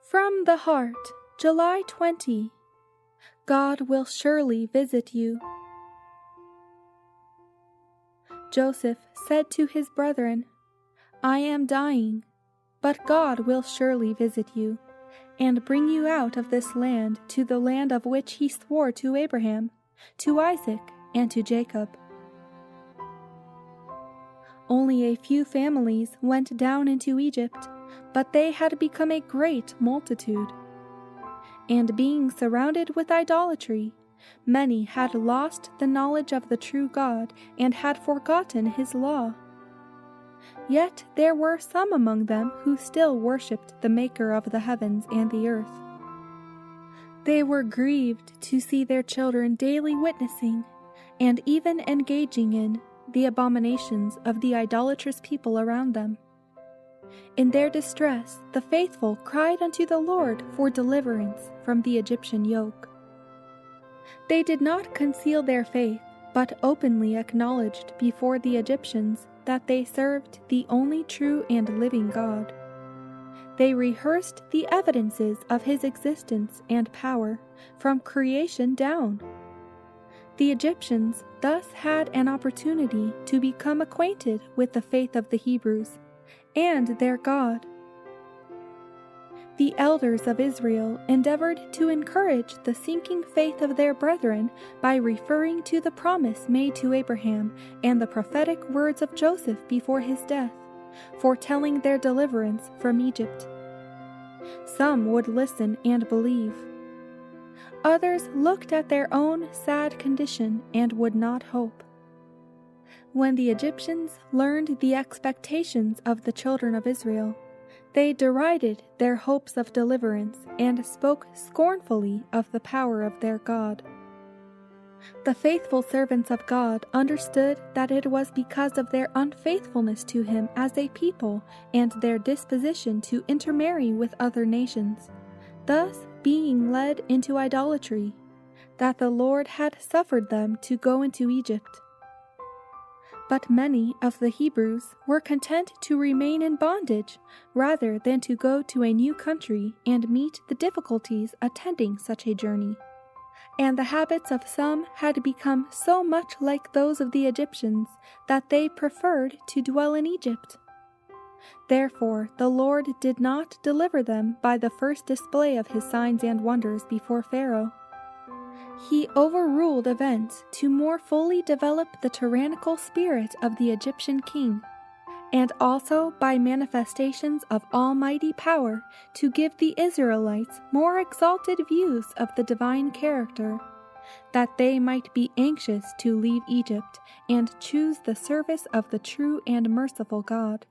From the Heart, July 20. God will surely visit you. Joseph said to his brethren, I am dying, but God will surely visit you, and bring you out of this land to the land of which he swore to Abraham, to Isaac, and to Jacob. Only a few families went down into Egypt, but they had become a great multitude. And being surrounded with idolatry, many had lost the knowledge of the true God and had forgotten his law. Yet there were some among them who still worshipped the Maker of the heavens and the earth. They were grieved to see their children daily witnessing, and even engaging in, the abominations of the idolatrous people around them. In their distress, the faithful cried unto the Lord for deliverance from the Egyptian yoke. They did not conceal their faith, but openly acknowledged before the Egyptians that they served the only true and living God. They rehearsed the evidences of his existence and power from creation down. The Egyptians thus had an opportunity to become acquainted with the faith of the Hebrews and their God. The elders of Israel endeavored to encourage the sinking faith of their brethren by referring to the promise made to Abraham and the prophetic words of Joseph before his death, foretelling their deliverance from Egypt. Some would listen and believe. Others looked at their own sad condition and would not hope. When the Egyptians learned the expectations of the children of Israel, they derided their hopes of deliverance and spoke scornfully of the power of their God. The faithful servants of God understood that it was because of their unfaithfulness to him as a people and their disposition to intermarry with other nations, thus being led into idolatry, that the Lord had suffered them to go into Egypt. But many of the Hebrews were content to remain in bondage rather than to go to a new country and meet the difficulties attending such a journey. And the habits of some had become so much like those of the Egyptians that they preferred to dwell in Egypt. Therefore the Lord did not deliver them by the first display of his signs and wonders before Pharaoh. He overruled events to more fully develop the tyrannical spirit of the Egyptian king, and also by manifestations of almighty power to give the Israelites more exalted views of the divine character, that they might be anxious to leave Egypt and choose the service of the true and merciful God.